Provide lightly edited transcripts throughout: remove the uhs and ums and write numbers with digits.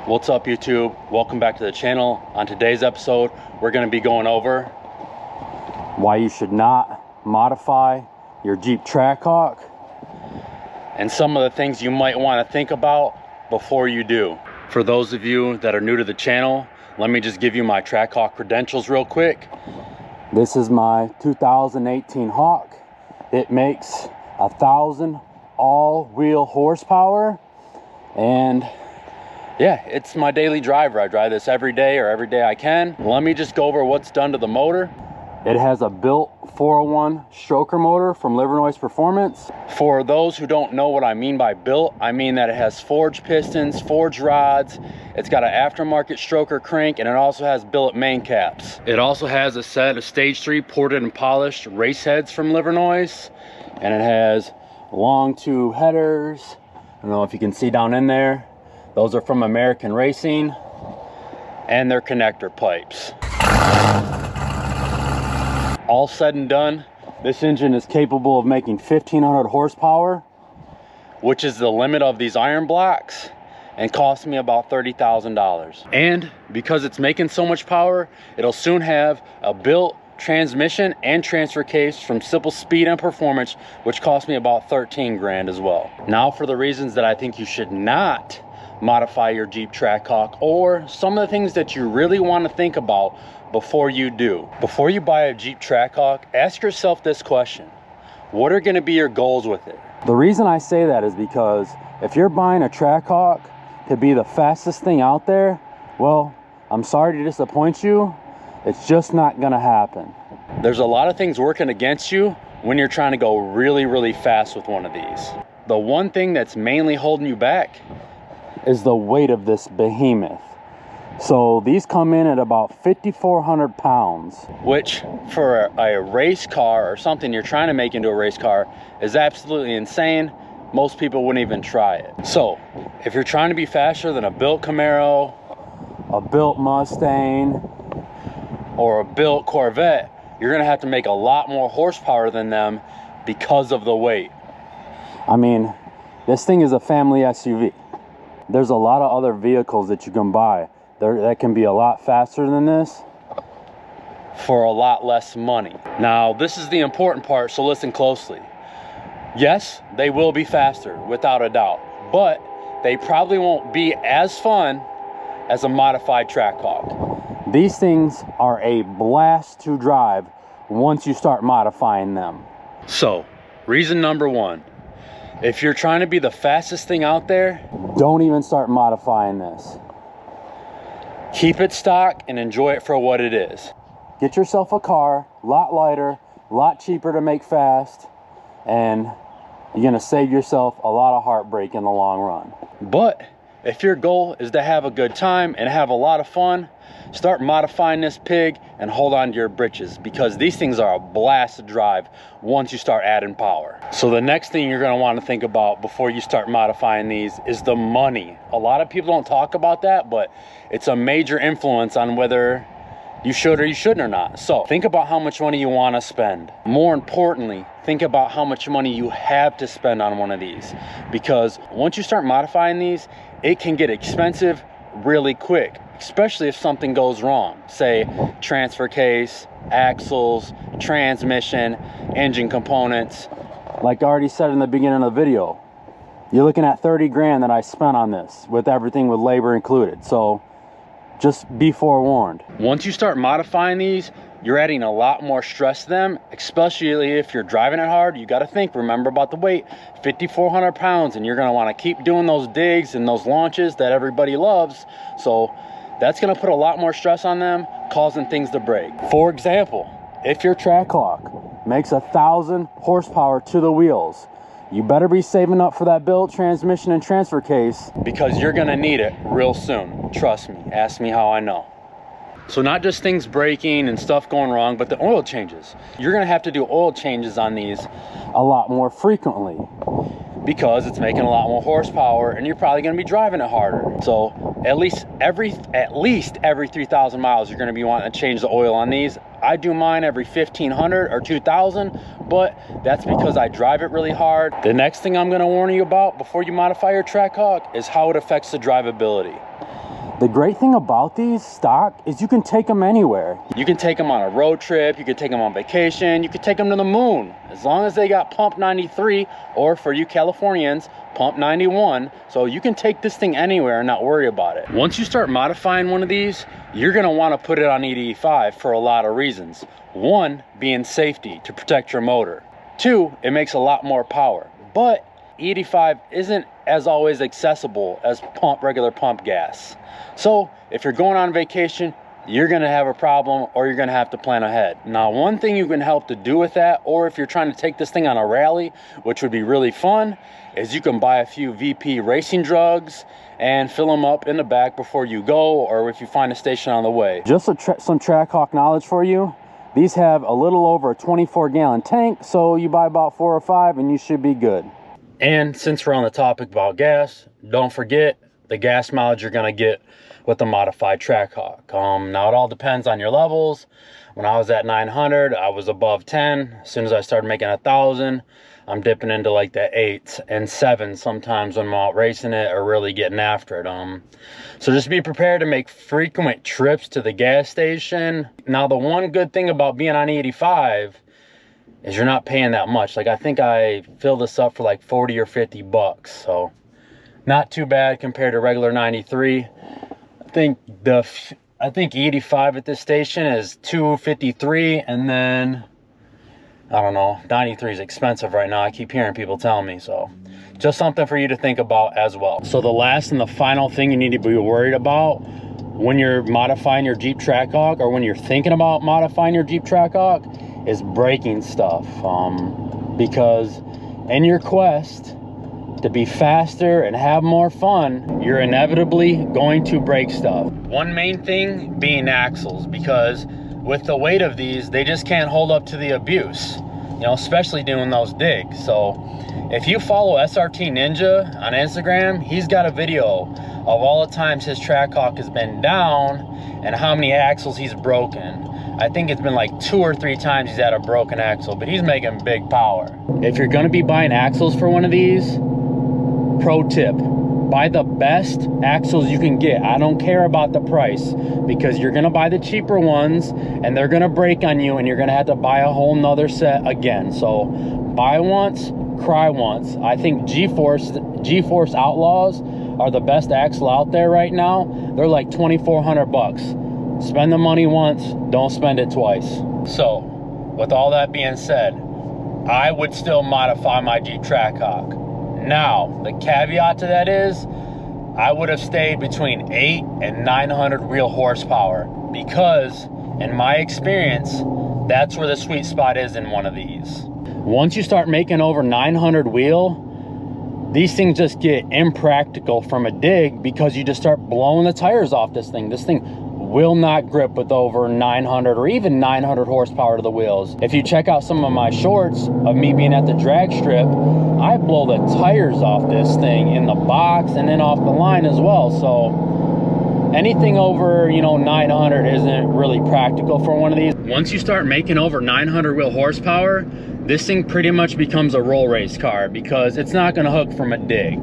What's up, YouTube? Welcome back to the channel. On today's episode, we're going to be going over why you should not modify your Jeep Trackhawk and some of the things you might want to think about before you do. For those of you that are new to the channel, let me just give you my Trackhawk credentials real quick. This is my 2018 Hawk. It makes 1,000 all-wheel horsepower, and yeah, it's my daily driver. I drive this every day or every day I can. Let me just go over what's done to the motor. It has a built 401 stroker motor from Liver Noise Performance. For those who don't know what I mean by built, I mean that it has forged pistons, forged rods. It's got an aftermarket stroker crank, and it also has billet main caps. It also has a set of stage 3 ported and polished race heads from Liver Noise, and it has long tube headers. I don't know if you can see down in there. Those are from American Racing, and they're connector pipes. All said and done, this engine is capable of making 1,500 horsepower, which is the limit of these iron blocks, and cost me about $30,000. And because it's making so much power, it'll soon have a built transmission and transfer case from Simple Speed and Performance, which cost me about 13 grand as well. Now for the reasons that I think you should not modify your Jeep Trackhawk, or some of the things that you really want to think about before you do. Before you buy a Jeep Trackhawk, ask yourself this question: what are going to be your goals with it? The reason I say that is because if you're buying a Trackhawk to be the fastest thing out there, well, I'm sorry to disappoint you, it's just not going to happen. There's a lot of things working against you when you're trying to go really, really fast with one of these. The one thing that's mainly holding you back is the weight of this behemoth. So these come in at about 5,400 pounds, which for a race car or something you're trying to make into a race car is absolutely insane. Most people wouldn't even try it. So if you're trying to be faster than a built Camaro, a built Mustang, or a built Corvette, you're gonna have to make a lot more horsepower than them because of the weight. I mean, this thing is a family SUV. There's a lot of other vehicles that you can buy that can be a lot faster than this for a lot less money. Now, this is the important part, so listen closely. Yes, they will be faster, without a doubt, but they probably won't be as fun as a modified Trackhawk. These things are a blast to drive once you start modifying them. So, reason number one, if you're trying to be the fastest thing out there, don't even start modifying this. Keep it stock and enjoy it for what it is. Get yourself a car, a lot lighter, a lot cheaper to make fast, and you're gonna save yourself a lot of heartbreak in the long run. But if your goal is to have a good time and have a lot of fun, start modifying this pig and hold on to your britches, because these things are a blast to drive once you start adding power. So the next thing you're going to want to think about before you start modifying these is the money. A lot of people don't talk about that, but it's a major influence on whether you should or you shouldn't or not. So think about how much money you want to spend. More importantly, think about how much money you have to spend on one of these, because once you start modifying these, it can get expensive really quick, especially if something goes wrong. Say transfer case, axles, transmission, engine components. Like I already said in the beginning of the video, you're looking at 30 grand that I spent on this, with everything with labor included. So just be forewarned. Once you start modifying these, you're adding a lot more stress to them, especially if you're driving it hard. You got to think, remember about the weight, 5,400 pounds, and you're going to want to keep doing those digs and those launches that everybody loves. So that's going to put a lot more stress on them, causing things to break. For example, if your Trackhawk makes 1,000 horsepower to the wheels, you better be saving up for that built transmission and transfer case, because you're going to need it real soon. Trust me, ask me how I know. So not just things breaking and stuff going wrong, but the oil changes. You're going to have to do oil changes on these a lot more frequently, because it's making a lot more horsepower and you're probably going to be driving it harder. So at least every 3,000 miles you're going to be wanting to change the oil on these. I do mine every 1,500 or 2,000, but that's because I drive it really hard. The next thing I'm going to warn you about before you modify your Trackhawk is how it affects the drivability. The great thing about these stock is you can take them anywhere. You can take them on a road trip, you can take them on vacation, you can take them to the moon, as long as they got pump 93, or for you Californians, pump 91. So you can take this thing anywhere and not worry about it. Once you start modifying one of these, you're gonna wanna put it on E85 for a lot of reasons. One, being safety, to protect your motor. Two, it makes a lot more power. But E85 isn't as always accessible as regular pump gas. So if you're going on vacation, you're gonna have a problem, or you're gonna have to plan ahead. Now, one thing you can help to do with that, or if you're trying to take this thing on a rally, which would be really fun, is you can buy a few VP racing drugs and fill them up in the back before you go, or if you find a station on the way. Just some Trackhawk knowledge for you. These have a little over a 24-gallon tank, so you buy about 4 or 5 and you should be good. And since we're on the topic about gas, don't forget the gas mileage you're gonna get with the modified Trackhawk. Now it all depends on your levels. When I was at 900, I was above 10. As soon as I started making 1,000, I'm dipping into like the 8s and 7s sometimes when I'm out racing it or really getting after it. So just be prepared to make frequent trips to the gas station. Now, the one good thing about being on 85 is you're not paying that much. Like, I think I filled this up for like 40 or 50 bucks. So not too bad compared to regular 93. I think 85 at this station is $253, and then I don't know, 93 is expensive right now. I keep hearing people tell me, so just something for you to think about as well. So the last and the final thing you need to be worried about when you're modifying your Jeep Trackhawk, or when you're thinking about modifying your Jeep Trackhawk, is braking stuff. Because in your quest to be faster and have more fun, you're inevitably going to break stuff. One main thing being axles, because with the weight of these, they just can't hold up to the abuse, you know, especially doing those digs. So if you follow SRT Ninja on Instagram, he's got a video of all the times his Trackhawk has been down and how many axles he's broken. I think it's been like 2 or 3 times he's had a broken axle, but he's making big power. If you're gonna be buying axles for one of these, pro tip, buy the best axles you can get. I don't care about the price, because you're gonna buy the cheaper ones and they're gonna break on you and you're gonna have to buy a whole nother set again. So buy once, cry once. I think G-Force Outlaws are the best axle out there right now. They're like 2,400 bucks. Spend the money once, don't spend it twice. So with all that being said, I would still modify my Jeep Trackhawk. Now, the caveat to that is, I would have stayed between 8 and 900 real horsepower, because in my experience, that's where the sweet spot is in one of these. Once you start making over 900 wheel, these things just get impractical from a dig, because you just start blowing the tires off this thing. This thing will not grip with over 900 or even 900 horsepower to the wheels. If you check out some of my shorts of me being at the drag strip, I blow the tires off this thing in the box and then off the line as well. So anything over, you know, 900 isn't really practical for one of these. Once you start making over 900 wheel horsepower, this thing pretty much becomes a roll race car, because it's not going to hook from a dig.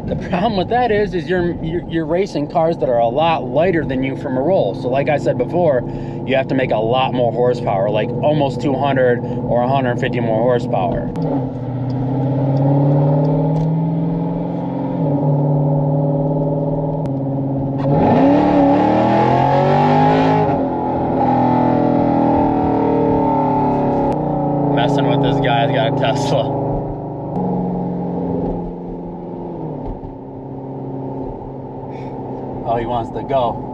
The problem with that is you're racing cars that are a lot lighter than you from a roll. So like I said before, you have to make a lot more horsepower, like almost 200 or 150 more horsepower. Messing with this guy's got a Tesla. Oh, he wants to go.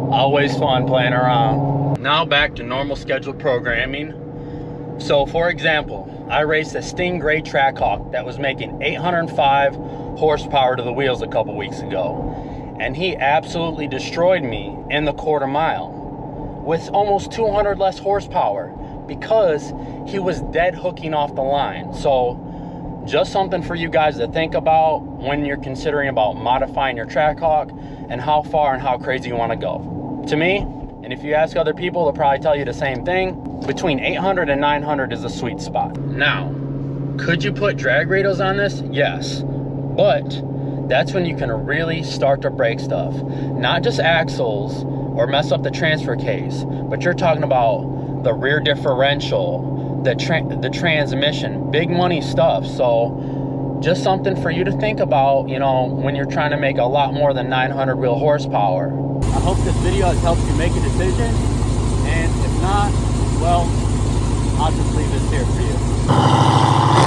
Always fun playing around. Now back to normal scheduled programming. So for example, I raced a Stingray Trackhawk that was making 805 horsepower to the wheels a couple weeks ago. And he absolutely destroyed me in the quarter mile with almost 200 less horsepower, because he was dead hooking off the line. So just something for you guys to think about when you're considering about modifying your Trackhawk and how far and how crazy you want to go. To me, an And if you ask other people, they'll probably tell you the same thing. Between 800 and 900 is a sweet spot. Now, could you put drag radials on this? Yes, but that's when you can really start to break stuff. Not just axles or mess up the transfer case, but you're talking about the rear differential, the transmission, big money stuff. So just something for you to think about, you know, when you're trying to make a lot more than 900 wheel horsepower. I hope this video has helped you make a decision, and if not, well, I'll just leave this here for you.